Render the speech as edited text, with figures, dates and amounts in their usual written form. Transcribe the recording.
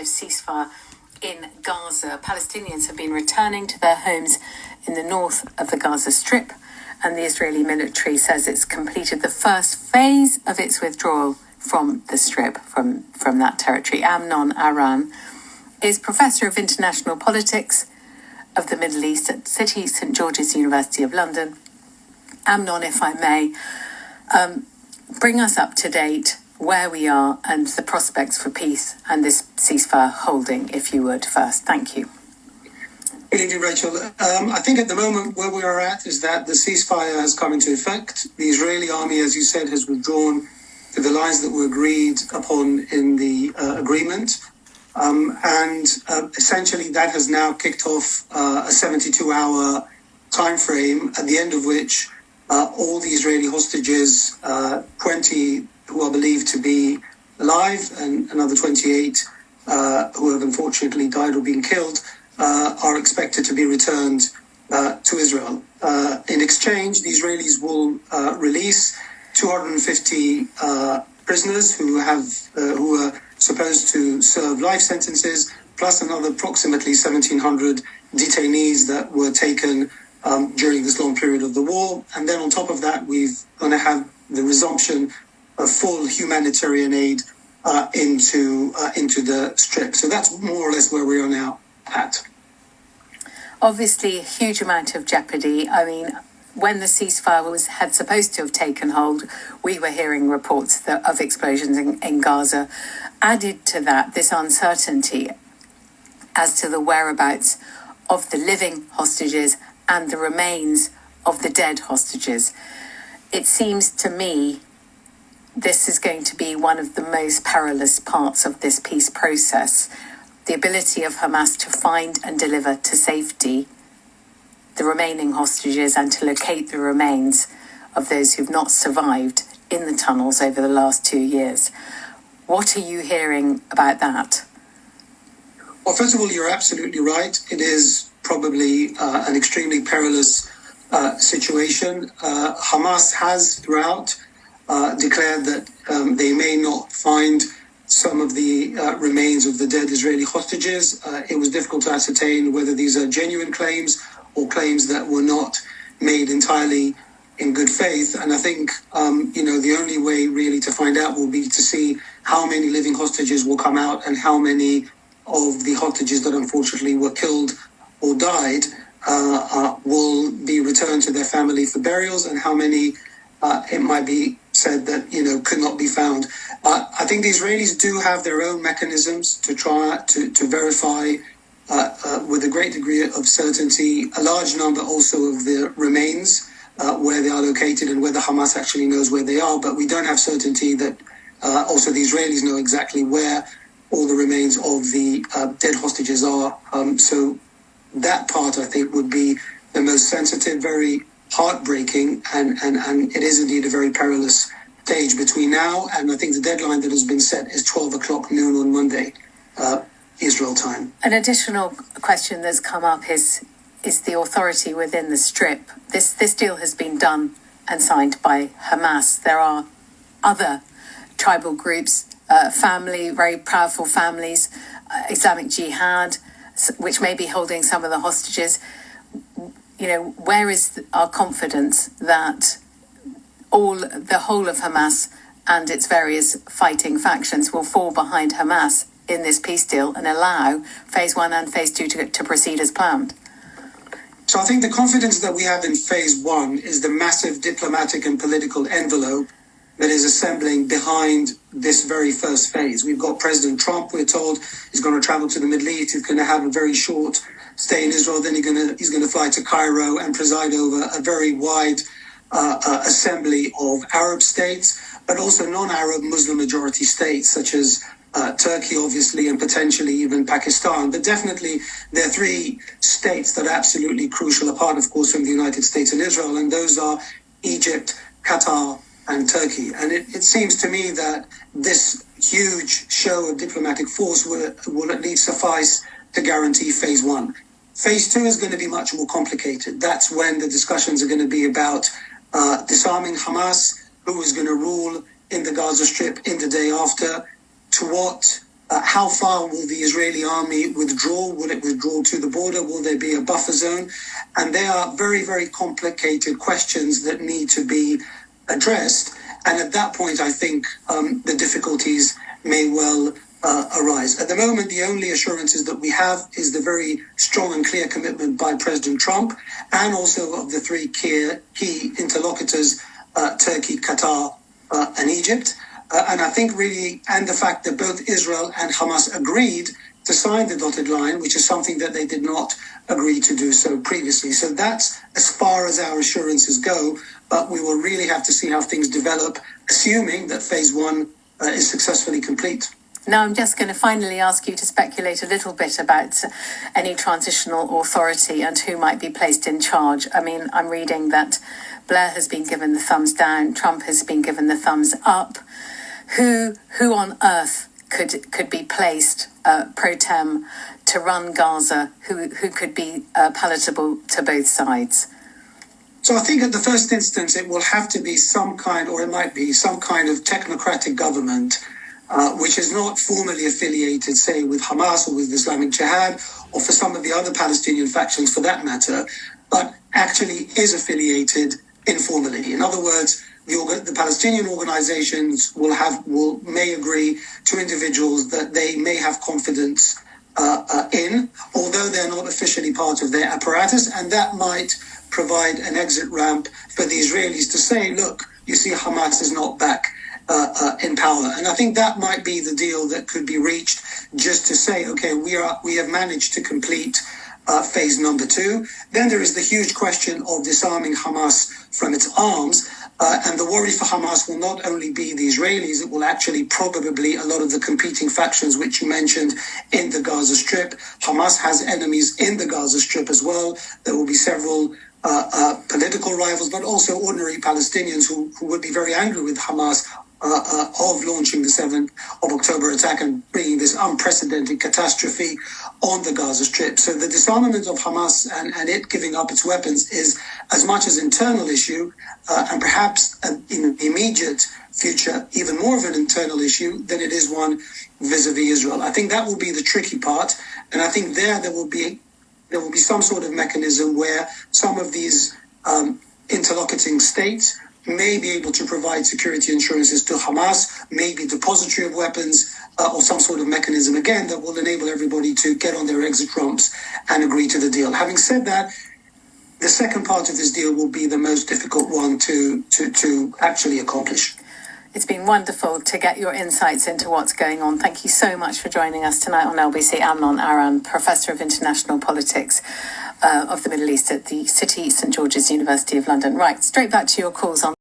ceasefire in Gaza. Palestinians have been returning to their homes in the north of the Gaza Strip, and the Israeli military says it's completed the first phase of its withdrawal from the Strip, from that territory. Amnon Aran is Professor of International Politics of the Middle East at City St George's University of London. Amnon, if I may, bring us up to date where we are and the prospects for peace and this ceasefire holding, if you would, first. Thank you. Good evening, Rachel. I think at the moment where we are at is that the ceasefire has come into effect. The Israeli army, as you said, has withdrawn to the lines that were agreed upon in the agreement. Essentially that has now kicked off a 72-hour time frame, at the end of which all the Israeli hostages, 20 who are believed to be alive and another 28 who have unfortunately died or been killed, are expected to be returned to Israel. In exchange, the Israelis will release 250 prisoners who are supposed to serve life sentences, plus another approximately 1,700 detainees that were taken during this long period of the war. And then on top of that, we're going to have the resumption of full humanitarian aid into the Strip. So that's more or less where we are now at. Obviously, a huge amount of jeopardy. I mean, when the ceasefire had supposed to have taken hold, we were hearing reports of explosions in Gaza. Added to that, this uncertainty as to the whereabouts of the living hostages and the remains of the dead hostages. It seems to me this is going to be one of the most perilous parts of this peace process. The ability of Hamas to find and deliver to safety the remaining hostages and to locate the remains of those who've not survived in the tunnels over the last 2 years. What are you hearing about that? Well, first of all, you're absolutely right. It is probably an extremely perilous situation. Hamas has throughout declared that they may not find some of the remains of the dead Israeli hostages. It was difficult to ascertain whether these are genuine claims or claims that were not made entirely in good faith. And I think, the only way really to find out will be to see how many living hostages will come out and how many of the hostages that unfortunately were killed or died will be returned to their family for burials, and how many it might be said that, could not be found. I think the Israelis do have their own mechanisms to try to verify with a great degree of certainty a large number also of the remains, where they are located and whether Hamas actually knows where they are. But we don't have certainty that also the Israelis know exactly where all the remains of the dead hostages are. So that part, I think, would be the most sensitive, very heartbreaking, and it is indeed a very perilous stage between now and I think the deadline that has been set is 12 o'clock noon on Monday, Israel time. An additional question that's come up is the authority within the Strip. This deal has been done and signed by Hamas. There are other tribal groups, very powerful families, Islamic Jihad, which may be holding some of the hostages. Where is our confidence that the whole of Hamas and its various fighting factions will fall behind Hamas in this peace deal and allow phase 1 and phase 2 to proceed as planned? So I think the confidence that we have in phase 1 is the massive diplomatic and political envelope that is assembling behind this very first phase. We've got President Trump, we're told, is going to travel to the Middle East. He's going to have a very short stay in Israel. Then he's going to fly to Cairo and preside over a very wide assembly of Arab states, but also non-Arab Muslim majority states such as Turkey, obviously, and potentially even Pakistan. But definitely there are 3 states that are absolutely crucial, apart, of course, from the United States and Israel, and those are Egypt, Qatar, and Turkey. And it seems to me that this huge show of diplomatic force will at least suffice to guarantee phase 1. Phase 2 is going to be much more complicated. That's when the discussions are going to be about disarming Hamas, who is going to rule in the Gaza Strip in the day after, to what How far will the Israeli army withdraw? Will it withdraw to the border? Will there be a buffer zone? And they are very, very complicated questions that need to be addressed. And at that point, I think the difficulties may well arise. At the moment, the only assurances that we have is the very strong and clear commitment by President Trump and also of the three key interlocutors, Turkey, Qatar, and Egypt. And I think really, and the fact that both Israel and Hamas agreed to sign the dotted line, which is something that they did not agree to do so previously. So that's as far as our assurances go, but we will really have to see how things develop, assuming that phase one is successfully complete. Now, I'm just going to finally ask you to speculate a little bit about any transitional authority and who might be placed in charge. I mean, I'm reading that Blair has been given the thumbs down, Trump has been given the thumbs up. Who on earth could be placed pro tem to run Gaza? Who could be palatable to both sides? So I think at the first instance, it will have to be some kind, or it might be some kind of technocratic government, which is not formally affiliated, say, with Hamas or with Islamic Jihad, or for some of the other Palestinian factions for that matter, but actually is affiliated informally. In other words, the Palestinian organizations may agree to individuals that they may have confidence in, although they're not officially part of their apparatus, and that might provide an exit ramp for the Israelis to say, look, you see, Hamas is not back in power. And I think that might be the deal that could be reached, just to say, okay, we have managed to complete phase number 2. Then there is the huge question of disarming Hamas from its arms. And the worry for Hamas will not only be the Israelis, it will actually probably a lot of the competing factions which you mentioned in the Gaza Strip. Hamas has enemies in the Gaza Strip as well. There will be several political rivals, but also ordinary Palestinians who would be very angry with Hamas of launching the 7th of October attack and bringing this unprecedented catastrophe on the Gaza Strip. So the disarmament of Hamas and it giving up its weapons is as much as an internal issue and perhaps in the immediate future even more of an internal issue than it is one vis-a-vis Israel. I think that will be the tricky part, and I think there will be some sort of mechanism where some of these interlocuting states may be able to provide security insurances to Hamas, maybe depository of weapons, or some sort of mechanism, again, that will enable everybody to get on their exit ramps and agree to the deal. Having said that, the second part of this deal will be the most difficult one to actually accomplish. It's been wonderful to get your insights into what's going on. Thank you so much for joining us tonight on LBC. Amnon Aran, Professor of International Politics of the Middle East at the City St George's University of London. Right, straight back to your calls on